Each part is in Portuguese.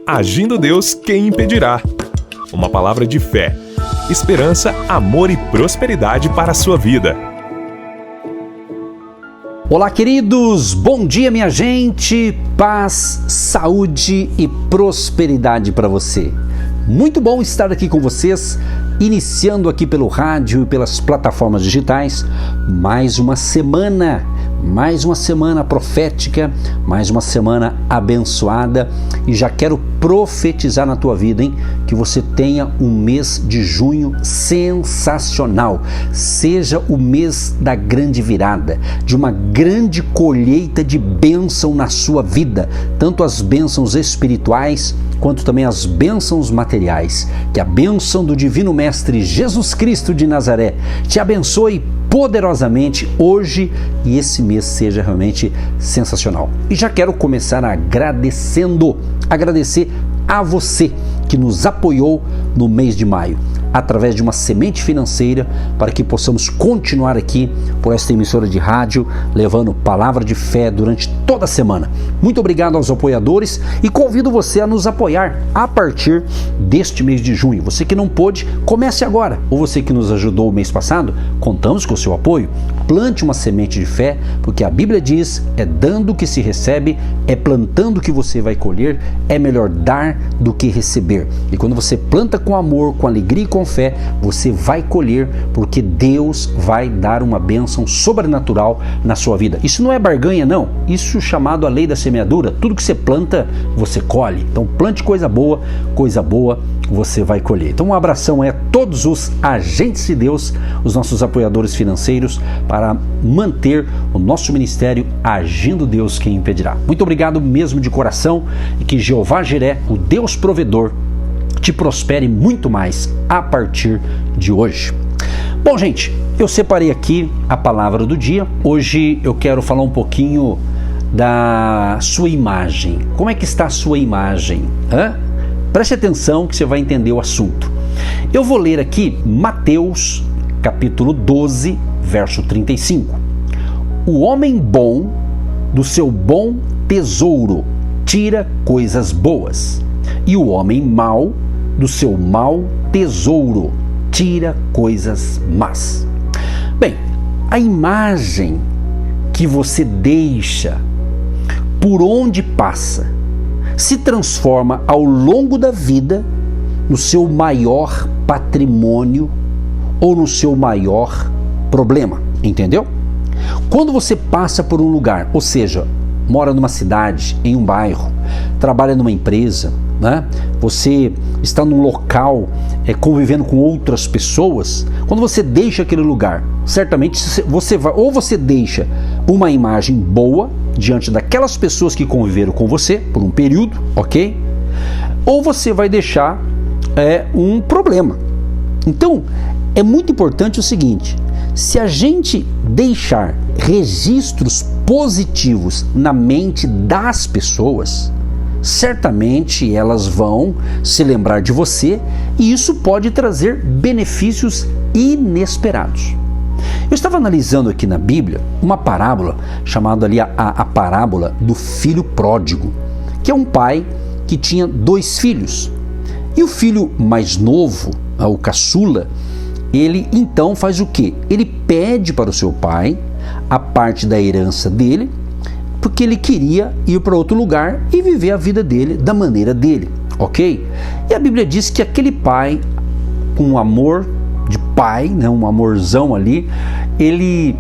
Agindo Deus, quem impedirá? Uma palavra de fé, esperança, amor e prosperidade para a sua vida. Olá, queridos! Bom dia, minha gente! Paz, saúde e prosperidade para você. Muito bom estar aqui com vocês, iniciando aqui pelo rádio e pelas plataformas digitais, mais uma semana profética, mais uma semana abençoada, e já quero profetizar na tua vida, hein? Que você tenha um mês de junho sensacional, seja o mês da grande virada, de uma grande colheita de bênção na sua vida, tanto as bênçãos espirituais quanto também as bênçãos materiais. Que a bênção do Divino Mestre Jesus Cristo de Nazaré te abençoe poderosamente hoje e esse mês seja realmente sensacional. E já quero começar agradecer a você que nos apoiou no mês de maio, através de uma semente financeira, para que possamos continuar aqui por esta emissora de rádio, levando palavra de fé durante toda a semana. Muito obrigado aos apoiadores e convido você a nos apoiar a partir deste mês de junho. Você que não pôde, comece agora. Ou você que nos ajudou o mês passado, contamos com o seu apoio. Plante uma semente de fé, porque a Bíblia diz, é dando que se recebe, é plantando que você vai colher, é melhor dar do que receber. E quando você planta com amor, com alegria e com fé, você vai colher, porque Deus vai dar uma bênção sobrenatural na sua vida. Isso não é barganha, não. Isso é chamado a lei da semeadura. Tudo que você planta, você colhe. Então plante coisa boa você vai colher. Então um abração a todos os agentes de Deus, os nossos apoiadores financeiros, para manter o nosso ministério Agindo Deus, quem impedirá. Muito obrigado mesmo de coração, e que Jeová Jiré, o Deus provedor, te prospere muito mais a partir de hoje. Bom, gente, eu separei aqui a palavra do dia. Hoje eu quero falar um pouquinho da sua imagem. Como é que está a sua imagem? Preste atenção que você vai entender o assunto. Eu vou ler aqui Mateus, capítulo 12, verso 35. O homem bom do seu bom tesouro tira coisas boas, e o homem mau do seu mau tesouro tira coisas más. Bem, a imagem que você deixa por onde passa se transforma ao longo da vida no seu maior patrimônio ou no seu maior problema, entendeu? Quando você passa por um lugar, ou seja, mora numa cidade, em um bairro, trabalha numa empresa, né? Você está num local convivendo com outras pessoas, quando você deixa aquele lugar, certamente você deixa uma imagem boa diante daquelas pessoas que conviveram com você por um período, ok? Ou você vai deixar um problema. Então, é muito importante o seguinte: se a gente deixar registros positivos na mente das pessoas, certamente elas vão se lembrar de você, e isso pode trazer benefícios inesperados. Eu estava analisando aqui na Bíblia uma parábola chamada ali a parábola do filho pródigo, que é um pai que tinha 2 filhos. E o filho mais novo, o caçula, ele então faz o quê? Ele pede para o seu pai a parte da herança dele, porque ele queria ir para outro lugar e viver a vida dele da maneira dele, ok? E a Bíblia diz que aquele pai, com um amor de pai, né, um amorzão ali, ele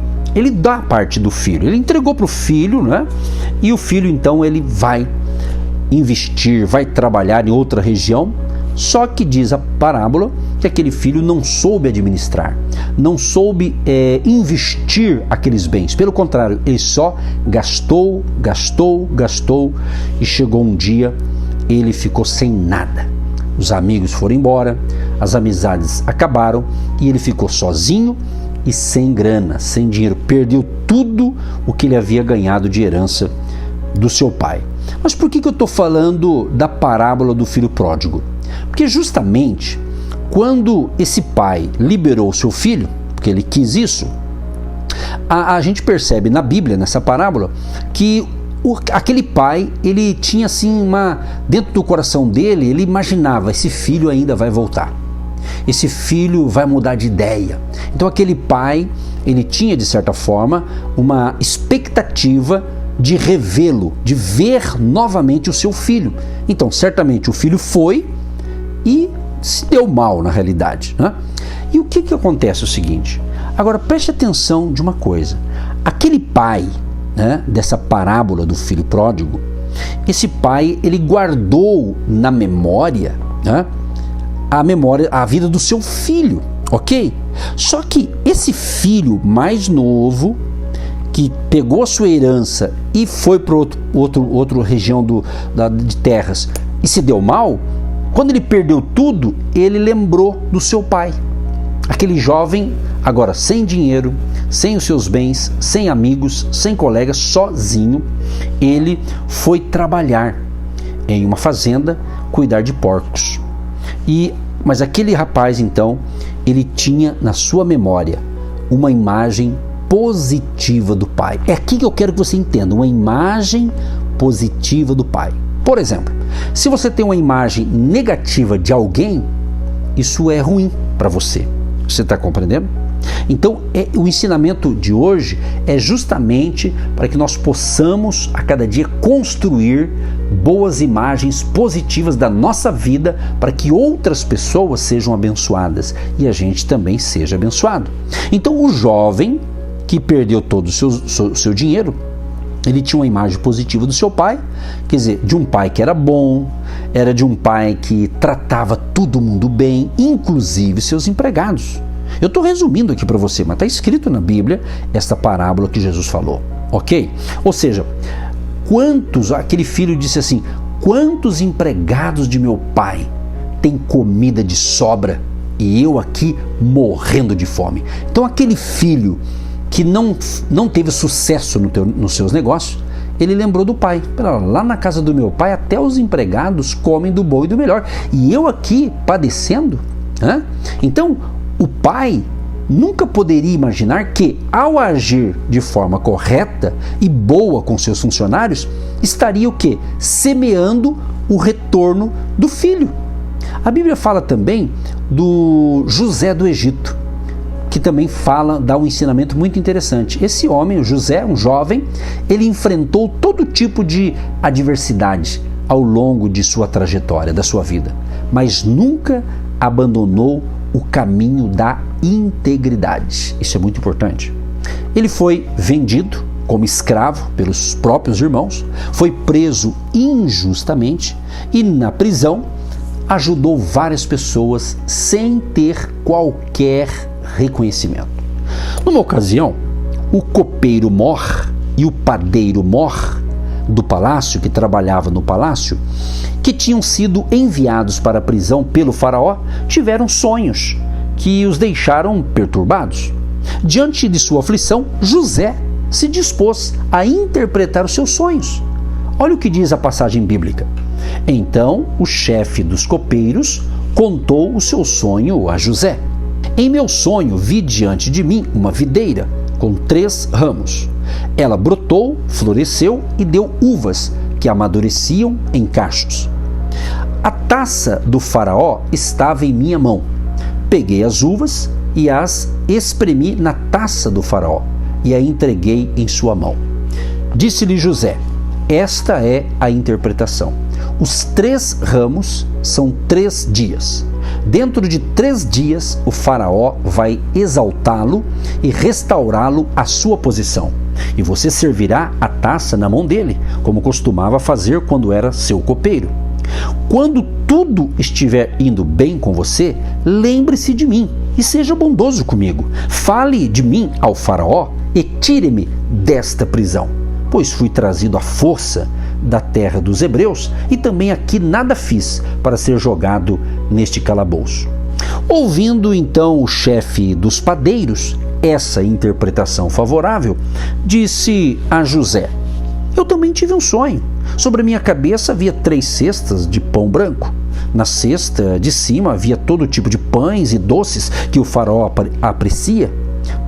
dá a parte do filho, ele entregou para o filho, né? E o filho então ele vai investir, vai trabalhar em outra região. Só que diz a parábola que aquele filho não soube administrar, não soube investir aqueles bens. Pelo contrário, ele só gastou, e chegou um dia, ele ficou sem nada. Os amigos foram embora, as amizades acabaram e ele ficou sozinho e sem grana, sem dinheiro. Perdeu tudo o que ele havia ganhado de herança do seu pai. Mas por que eu estou falando da parábola do filho pródigo? Porque justamente quando esse pai liberou seu filho, porque ele quis isso, a gente percebe na Bíblia, nessa parábola, que Aquele pai, ele tinha assim dentro do coração dele, ele imaginava, esse filho ainda vai voltar. Esse filho vai mudar de ideia. Então aquele pai, ele tinha de certa forma uma expectativa de revê-lo, de ver novamente o seu filho. Então certamente o filho foi e se deu mal na realidade, né? E o que acontece é o seguinte, agora preste atenção de uma coisa, aquele pai, né, dessa parábola do filho pródigo, esse pai, ele guardou na memória, né, a vida do seu filho, ok? Só que esse filho mais novo, que pegou a sua herança e foi para outra região de terras e se deu mal, quando ele perdeu tudo, ele lembrou do seu pai. Aquele jovem, agora sem dinheiro, sem os seus bens, sem amigos, sem colegas, sozinho, ele foi trabalhar em uma fazenda, cuidar de porcos. Mas aquele rapaz, então, ele tinha na sua memória uma imagem positiva do pai. É aqui que eu quero que você entenda, uma imagem positiva do pai. Por exemplo, se você tem uma imagem negativa de alguém, isso é ruim para você. Você está compreendendo? Então, o ensinamento de hoje é justamente para que nós possamos a cada dia construir boas imagens positivas da nossa vida para que outras pessoas sejam abençoadas e a gente também seja abençoado. Então, o jovem que perdeu todo o seu dinheiro, ele tinha uma imagem positiva do seu pai, quer dizer, de um pai que era bom, era de um pai que tratava todo mundo bem, inclusive seus empregados. Eu estou resumindo aqui para você, mas está escrito na Bíblia esta parábola que Jesus falou, ok? Ou seja, aquele filho disse assim, quantos empregados de meu pai têm comida de sobra e eu aqui morrendo de fome? Então aquele filho que não teve sucesso nos seus negócios, ele lembrou do pai. Lá na casa do meu pai até os empregados comem do bom e do melhor e eu aqui padecendo, né? Então o pai nunca poderia imaginar que, ao agir de forma correta e boa com seus funcionários, estaria o quê? Semeando o retorno do filho. A Bíblia fala também do José do Egito, que também dá um ensinamento muito interessante. Esse homem, o José, um jovem, ele enfrentou todo tipo de adversidade ao longo de sua trajetória, da sua vida, mas nunca abandonou o caminho da integridade. Isso é muito importante. Ele foi vendido como escravo pelos próprios irmãos, foi preso injustamente e na prisão ajudou várias pessoas sem ter qualquer reconhecimento. Numa ocasião, o copeiro Mor e o padeiro Mor do palácio, que trabalhava no palácio, que tinham sido enviados para a prisão pelo faraó, tiveram sonhos que os deixaram perturbados. Diante de sua aflição, José se dispôs a interpretar os seus sonhos. Olha o que diz a passagem bíblica. Então o chefe dos copeiros contou o seu sonho a José. Em meu sonho vi diante de mim uma videira com 3 ramos. Ela brotou, floresceu e deu uvas que amadureciam em cachos. A taça do faraó estava em minha mão. Peguei as uvas e as espremi na taça do faraó e a entreguei em sua mão. Disse-lhe José, esta é a interpretação. Os 3 ramos são 3 dias. Dentro de 3 dias, o faraó vai exaltá-lo e restaurá-lo à sua posição. E você servirá a taça na mão dele, como costumava fazer quando era seu copeiro. Quando tudo estiver indo bem com você, lembre-se de mim e seja bondoso comigo. Fale de mim ao faraó e tire-me desta prisão, pois fui trazido à força da terra dos hebreus e também aqui nada fiz para ser jogado neste calabouço. Ouvindo então o chefe dos padeiros essa interpretação favorável, disse a José, eu também tive um sonho. Sobre a minha cabeça havia 3 cestas de pão branco. Na cesta de cima havia todo tipo de pães e doces que o faraó aprecia,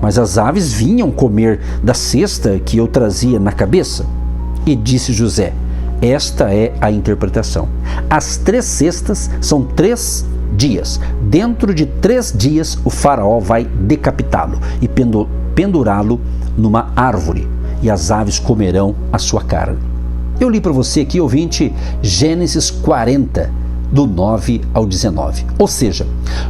mas as aves vinham comer da cesta que eu trazia na cabeça. E disse José: esta é a interpretação. As 3 cestas são 3 dias. Dentro de 3 dias o faraó vai decapitá-lo e pendurá-lo numa árvore, e as aves comerão a sua carne. Eu li para você aqui, ouvinte, Gênesis 40, do 9 ao 19. Ou seja,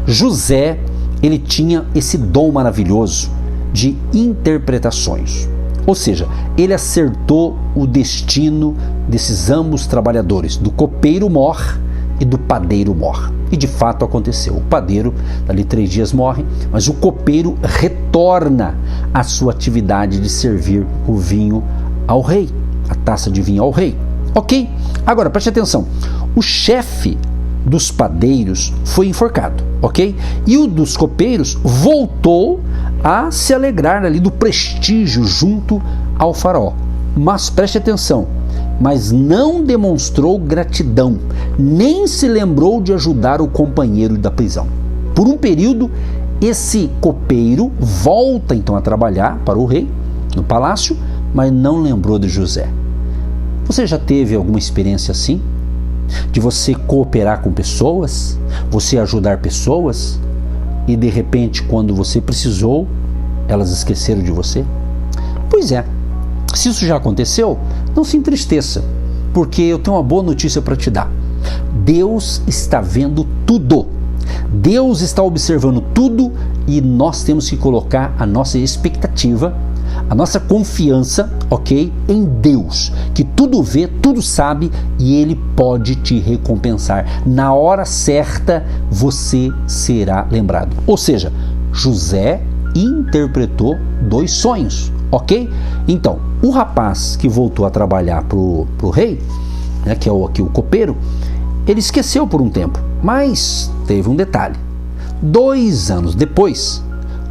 José, ele tinha esse dom maravilhoso de interpretações. Ou seja, ele acertou o destino desses ambos trabalhadores, do copeiro Mor e do padeiro Mor. E de fato aconteceu. O padeiro, dali 3 dias, morre, mas o copeiro retorna à sua atividade de servir o vinho ao rei, a taça de vinho ao rei. Ok? Agora, preste atenção. O chefe dos padeiros foi enforcado, ok? E o dos copeiros voltou a se alegrar ali do prestígio junto ao faraó. Mas preste atenção, mas não demonstrou gratidão, nem se lembrou de ajudar o companheiro da prisão. Por um período, esse copeiro volta então a trabalhar para o rei no palácio, mas não lembrou de José. Você já teve alguma experiência assim? De você cooperar com pessoas, você ajudar pessoas e de repente, quando você precisou, elas esqueceram de você? Pois é, se isso já aconteceu, não se entristeça, porque eu tenho uma boa notícia para te dar. Deus está vendo tudo. Deus está observando tudo e nós temos que colocar a nossa expectativa, a nossa confiança, ok, em Deus, que tudo vê, tudo sabe e Ele pode te recompensar. Na hora certa você será lembrado. Ou seja, José interpretou 2 sonhos, ok? Então, o rapaz que voltou a trabalhar pro rei, né, que é aqui o copeiro, ele esqueceu por um tempo, mas teve um detalhe. 2 anos depois,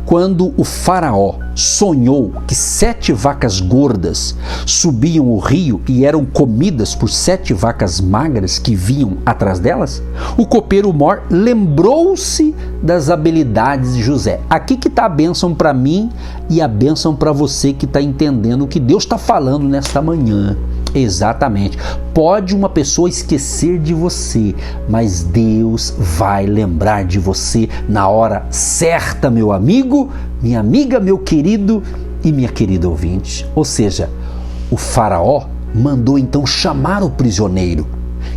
quando o faraó sonhou que 7 vacas gordas subiam o rio e eram comidas por 7 vacas magras que vinham atrás delas, o copeiro Mor lembrou-se das habilidades de José. Aqui que está a bênção para mim e a bênção para você que está entendendo o que Deus está falando nesta manhã. Exatamente. Pode uma pessoa esquecer de você, mas Deus vai lembrar de você na hora certa, meu amigo, minha amiga, meu querido e minha querida ouvinte. Ou seja, o faraó mandou então chamar o prisioneiro,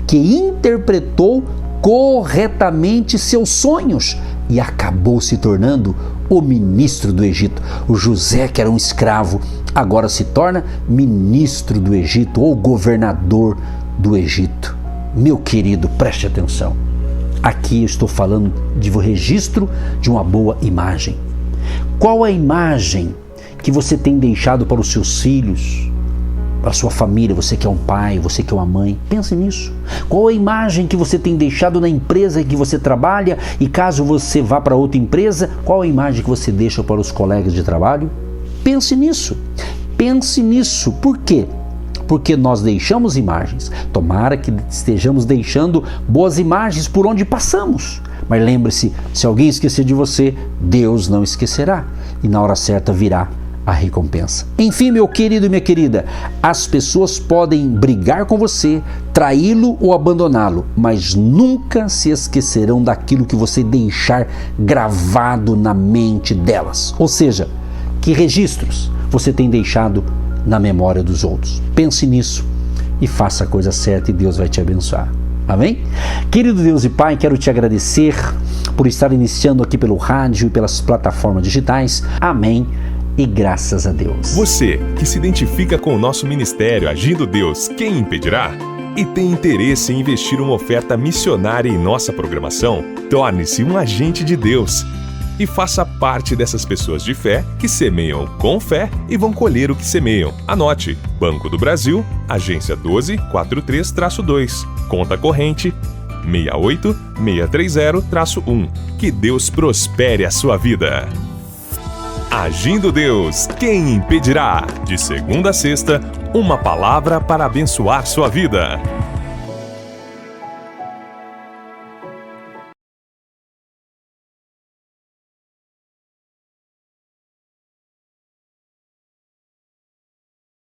que interpretou corretamente seus sonhos e acabou se tornando o ministro do Egito. O José, que era um escravo, agora se torna ministro do Egito ou governador do Egito. Meu querido, preste atenção. Aqui eu estou falando de registro de uma boa imagem. Qual a imagem que você tem deixado para os seus filhos, para a sua família, você que é um pai, você que é uma mãe? Pense nisso. Qual a imagem que você tem deixado na empresa que você trabalha e caso você vá para outra empresa, qual a imagem que você deixa para os colegas de trabalho? Pense nisso. Pense nisso. Por quê? Porque nós deixamos imagens. Tomara que estejamos deixando boas imagens por onde passamos. Mas lembre-se, se alguém esquecer de você, Deus não esquecerá. E na hora certa virá a recompensa. Enfim, meu querido e minha querida, as pessoas podem brigar com você, traí-lo ou abandoná-lo, mas nunca se esquecerão daquilo que você deixar gravado na mente delas. Ou seja, que registros você tem deixado na memória dos outros. Pense nisso e faça a coisa certa e Deus vai te abençoar. Amém? Querido Deus e Pai, quero te agradecer por estar iniciando aqui pelo rádio e pelas plataformas digitais. Amém. E graças a Deus. Você que se identifica com o nosso ministério Agindo Deus, quem impedirá? E tem interesse em investir uma oferta missionária em nossa programação? Torne-se um agente de Deus e faça parte dessas pessoas de fé que semeiam com fé e vão colher o que semeiam. Anote: Banco do Brasil, agência 1243-2, conta corrente 68630-1. Que Deus prospere a sua vida. Agindo Deus, quem impedirá? De segunda a sexta, uma palavra para abençoar sua vida.